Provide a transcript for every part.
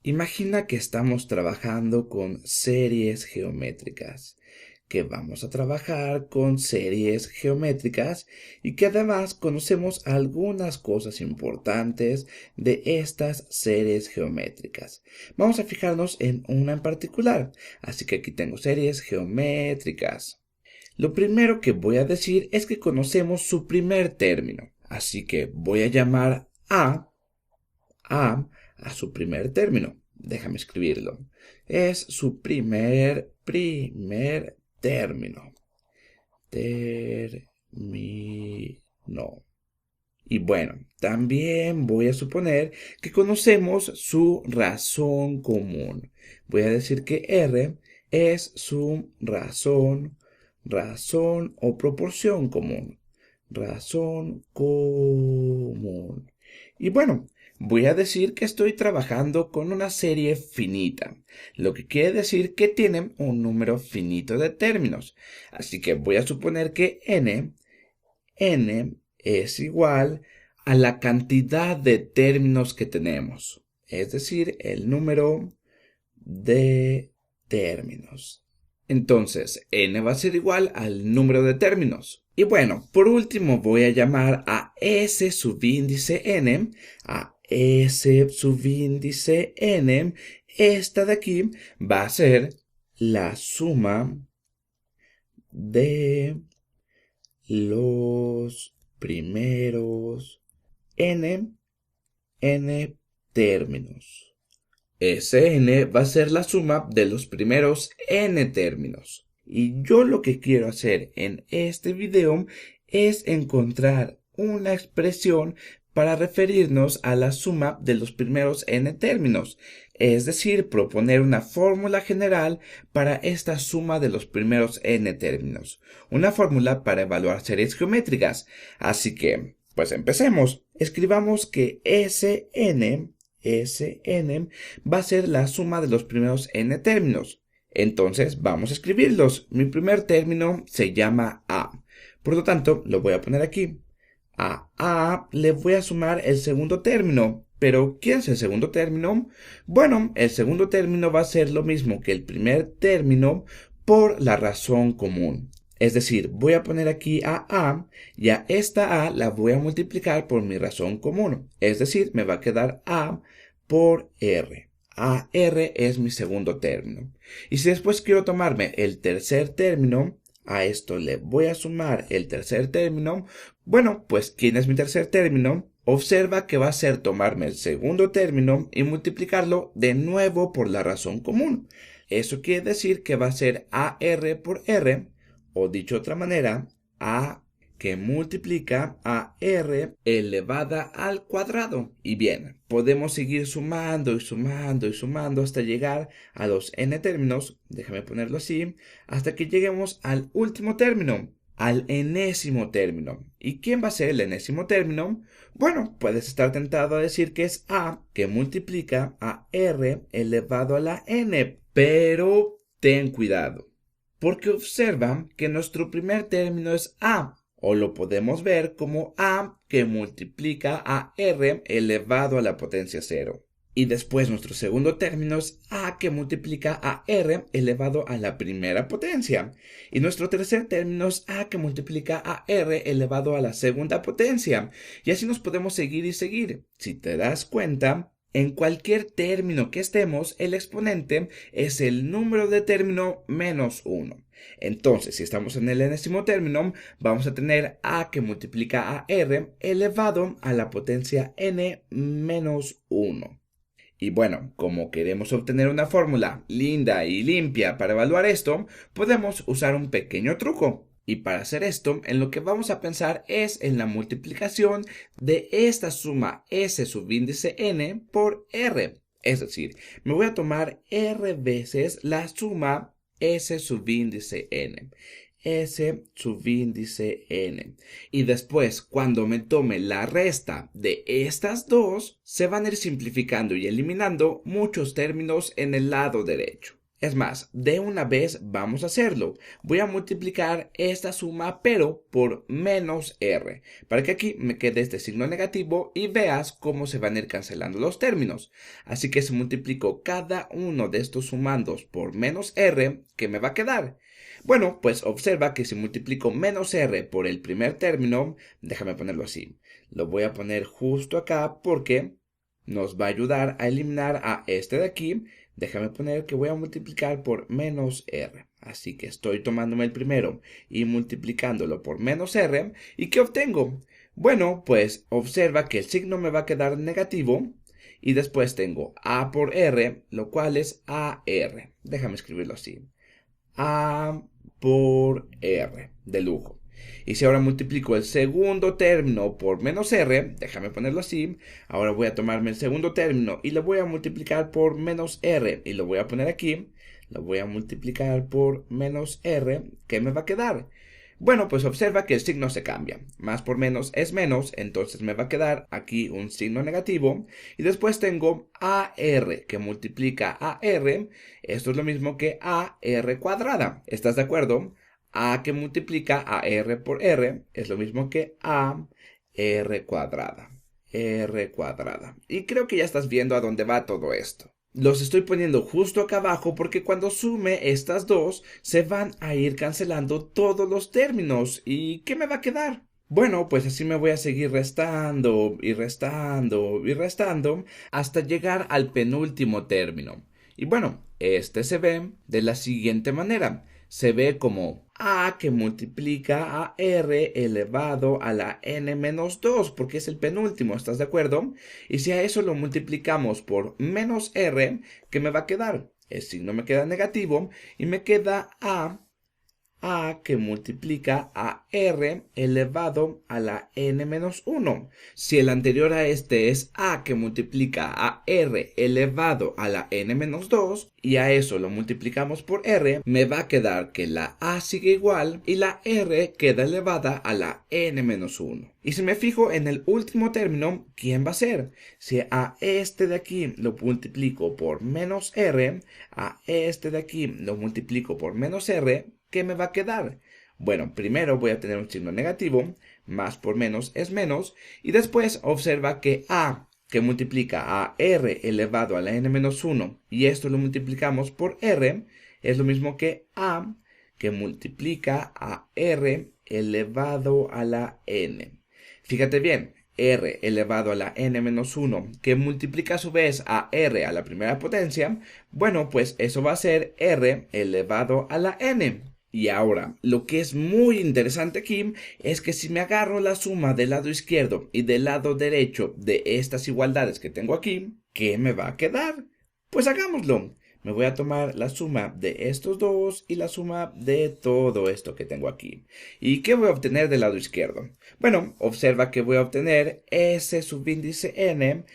Imagina que estamos trabajando con series geométricas, que vamos a trabajar con series geométricas y que además conocemos algunas cosas importantes de estas series geométricas. Vamos a fijarnos en una en particular, así que aquí tengo series geométricas. Lo primero que voy a decir es que conocemos su primer término, así que voy a llamar a a su primer término. Déjame escribirlo. Es su primer término. Término. Y bueno, también voy a suponer que conocemos su razón común. Voy a decir que R es su razón o proporción común. Razón común. Y bueno, voy a decir que estoy trabajando con una serie finita, lo que quiere decir que tiene un número finito de términos. Así que voy a suponer que n es igual a la cantidad de términos que tenemos, es decir, el número de términos. Entonces, n va a ser igual al número de términos. Y bueno, por último voy a llamar a s subíndice n, esta de aquí va a ser la suma de los primeros n términos. Sn va a ser la suma de los primeros n términos. Y yo lo que quiero hacer en este video es encontrar una expresión para referirnos a la suma de los primeros n términos, es decir, proponer una fórmula general para esta suma de los primeros n términos, una fórmula para evaluar series geométricas. Así que, pues empecemos. Escribamos que Sn va a ser la suma de los primeros n términos. Entonces vamos a escribirlos. Mi primer término se llama a. Por lo tanto, lo voy a poner aquí. A le voy a sumar el segundo término. ¿Pero qué es el segundo término? Bueno, el segundo término va a ser lo mismo que el primer término por la razón común. Es decir, voy a poner aquí a y a esta a la voy a multiplicar por mi razón común. Es decir, me va a quedar a por r. AR es mi segundo término. Y si después quiero tomarme el tercer término, a esto le voy a sumar el tercer término. Bueno, pues ¿quién es mi tercer término? Observa que va a ser tomarme el segundo término y multiplicarlo de nuevo por la razón común. Eso quiere decir que va a ser AR por R, o dicho de otra manera, A que multiplica a R elevada al cuadrado. Y bien, podemos seguir sumando y sumando y sumando hasta llegar a los n términos, déjame ponerlo así, hasta que lleguemos al último término, al enésimo término. ¿Y quién va a ser el enésimo término? Bueno, puedes estar tentado a decir que es A que multiplica a R elevado a la n, pero ten cuidado, porque observa que nuestro primer término es A, o lo podemos ver como A que multiplica a R elevado a la potencia 0. Y después nuestro segundo término es A que multiplica a R elevado a la primera potencia. Y nuestro tercer término es A que multiplica a R elevado a la segunda potencia. Y así nos podemos seguir y seguir. Si te das cuenta, en cualquier término que estemos, el exponente es el número de término menos 1. Entonces, si estamos en el enésimo término, vamos a tener a que multiplica a r elevado a la potencia n menos 1. Y bueno, como queremos obtener una fórmula linda y limpia para evaluar esto, podemos usar un pequeño truco. Y para hacer esto, en lo que vamos a pensar es en la multiplicación de esta suma S subíndice n por r. Es decir, me voy a tomar r veces la suma S subíndice n. S subíndice n. Y después, cuando me tome la resta de estas dos, se van a ir simplificando y eliminando muchos términos en el lado derecho. Es más, de una vez vamos a hacerlo. Voy a multiplicar esta suma, pero por menos r, para que aquí me quede este signo negativo y veas cómo se van a ir cancelando los términos. Así que si multiplico cada uno de estos sumandos por menos r, ¿qué me va a quedar? Bueno, pues observa que si multiplico menos r por el primer término, déjame ponerlo así. Lo voy a poner justo acá porque nos va a ayudar a eliminar a este de aquí. Déjame poner que voy a multiplicar por menos r. Así que estoy tomándome el primero y multiplicándolo por menos r. ¿Y qué obtengo? Bueno, pues observa que el signo me va a quedar negativo. Y después tengo a por r, lo cual es ar. Déjame escribirlo así. A por r, de lujo. Y si ahora multiplico el segundo término por menos r, déjame ponerlo así, ahora voy a tomarme el segundo término y lo voy a multiplicar por menos r y lo voy a poner aquí, lo voy a multiplicar por menos r, ¿qué me va a quedar? Bueno, pues observa que el signo se cambia. Más por menos es menos, entonces me va a quedar aquí un signo negativo. Y después tengo AR que multiplica a R. Esto es lo mismo que AR cuadrada. ¿Estás de acuerdo? A que multiplica a R por R es lo mismo que a R cuadrada. R cuadrada. Y creo que ya estás viendo a dónde va todo esto. Los estoy poniendo justo acá abajo porque cuando sume estas dos se van a ir cancelando todos los términos. ¿Y qué me va a quedar? Bueno, pues así me voy a seguir restando y restando y restando hasta llegar al penúltimo término. Y bueno, este se ve de la siguiente manera. Se ve como a que multiplica a r elevado a la n menos 2, porque es el penúltimo, ¿estás de acuerdo? Y si a eso lo multiplicamos por menos r, ¿qué me va a quedar? El signo me queda negativo y me queda a que multiplica a r elevado a la n menos 1. Si el anterior a este es a que multiplica a r elevado a la n menos 2 y a eso lo multiplicamos por r, me va a quedar que la a sigue igual y la r queda elevada a la n menos 1. Y si me fijo en el último término, ¿quién va a ser? Si a este de aquí lo multiplico por menos r, a este de aquí lo multiplico por menos r, ¿qué me va a quedar? Bueno, primero voy a tener un signo negativo, más por menos es menos, y después observa que a que multiplica a r elevado a la n menos 1, y esto lo multiplicamos por r, es lo mismo que a que multiplica a r elevado a la n. Fíjate bien, r elevado a la n menos 1, que multiplica a su vez a r a la primera potencia, bueno, pues eso va a ser r elevado a la n. Y ahora, lo que es muy interesante aquí es que si me agarro la suma del lado izquierdo y del lado derecho de estas igualdades que tengo aquí, ¿qué me va a quedar? Pues hagámoslo. Me voy a tomar la suma de estos dos y la suma de todo esto que tengo aquí. ¿Y qué voy a obtener del lado izquierdo? Bueno, observa que voy a obtener S subíndice n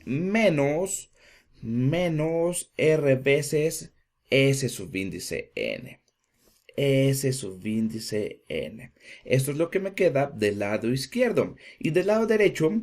menos r veces S subíndice n. S subíndice n. Esto es lo que me queda del lado izquierdo. Y del lado derecho,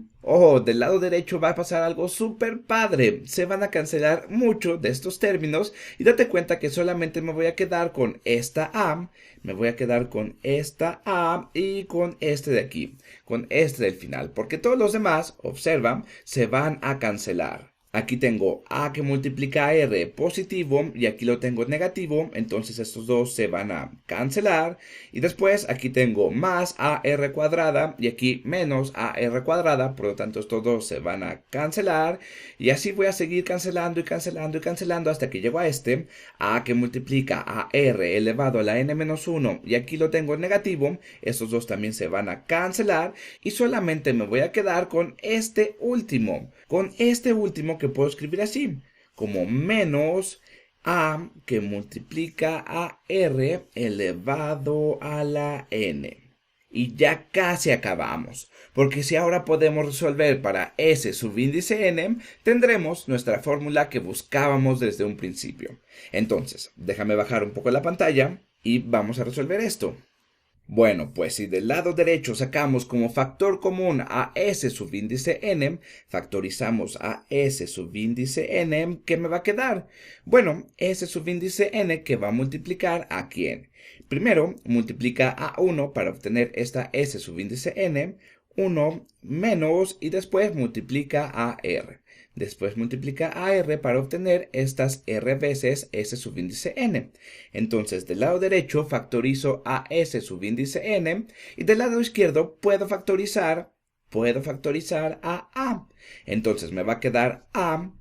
del lado derecho va a pasar algo súper padre. Se van a cancelar mucho de estos términos. Y date cuenta que solamente me voy a quedar con esta a. Me voy a quedar con esta a y con este de aquí. Con este del final. Porque todos los demás, observa, se van a cancelar. Aquí tengo a que multiplica a r positivo y aquí lo tengo negativo, entonces estos dos se van a cancelar. Y después aquí tengo más ar cuadrada y aquí menos ar cuadrada, por lo tanto estos dos se van a cancelar. Y así voy a seguir cancelando y cancelando y cancelando hasta que llego a este, a que multiplica a r elevado a la n menos 1 y aquí lo tengo negativo, estos dos también se van a cancelar y solamente me voy a quedar con este último. Con este último que puedo escribir así, como menos a que multiplica a r elevado a la n. Y ya casi acabamos, porque si ahora podemos resolver para S subíndice n, tendremos nuestra fórmula que buscábamos desde un principio. Entonces, déjame bajar un poco la pantalla y vamos a resolver esto. Bueno, pues si del lado derecho sacamos como factor común a S subíndice n, factorizamos a S subíndice n, ¿qué me va a quedar? Bueno, S subíndice n que va a multiplicar ¿a quién? Primero, multiplica a 1 para obtener esta S subíndice n, 1 menos y después multiplica a R. Después multiplica a R para obtener estas R veces S subíndice n. Entonces, del lado derecho factorizo a S subíndice n y del lado izquierdo puedo factorizar a. Entonces me va a quedar a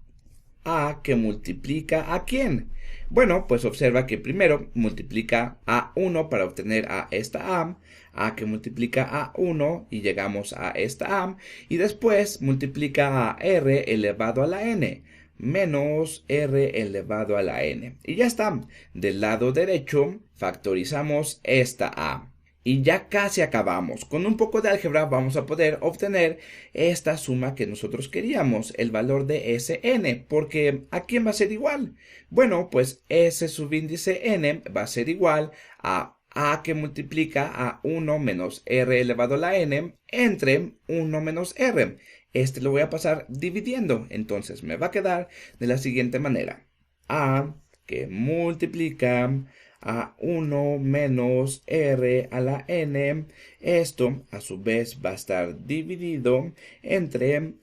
que multiplica ¿a quién? Bueno, pues observa que primero multiplica a 1 para obtener a esta a que multiplica a 1 y llegamos a esta a, y después multiplica a r elevado a la n, menos r elevado a la n. Y ya está, del lado derecho factorizamos esta a. Y ya casi acabamos. Con un poco de álgebra vamos a poder obtener esta suma que nosotros queríamos, el valor de Sn, porque ¿a quién va a ser igual? Bueno, pues S subíndice n va a ser igual a que multiplica a 1 menos r elevado a la n entre 1 menos r. Este lo voy a pasar dividiendo, entonces me va a quedar de la siguiente manera. A que multiplica a 1 menos r a la n. Esto a su vez va a estar dividido entre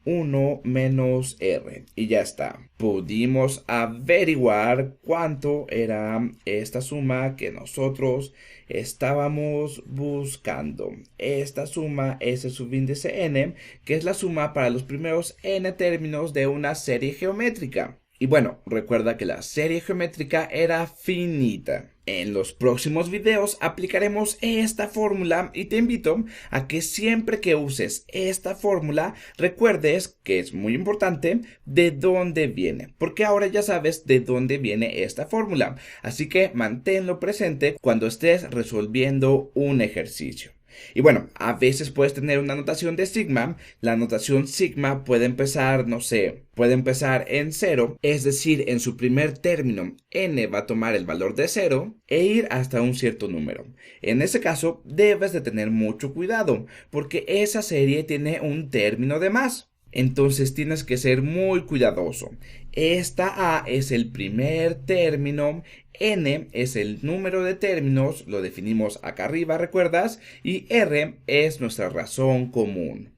1 menos r. Y ya está. Pudimos averiguar cuánto era esta suma que nosotros estábamos buscando. Esta suma S subíndice n, que es la suma para los primeros n términos de una serie geométrica. Y bueno, recuerda que la serie geométrica era finita. En los próximos videos aplicaremos esta fórmula y te invito a que siempre que uses esta fórmula recuerdes que es muy importante de dónde viene, porque ahora ya sabes de dónde viene esta fórmula. Así que manténlo presente cuando estés resolviendo un ejercicio. Y bueno, a veces puedes tener una notación de sigma. La notación sigma puede empezar, no sé, puede empezar en 0, es decir, en su primer término n va a tomar el valor de 0 e ir hasta un cierto número. En ese caso, debes de tener mucho cuidado, porque esa serie tiene un término de más. Entonces tienes que ser muy cuidadoso. Esta a es el primer término, n es el número de términos, lo definimos acá arriba, ¿recuerdas? Y r es nuestra razón común.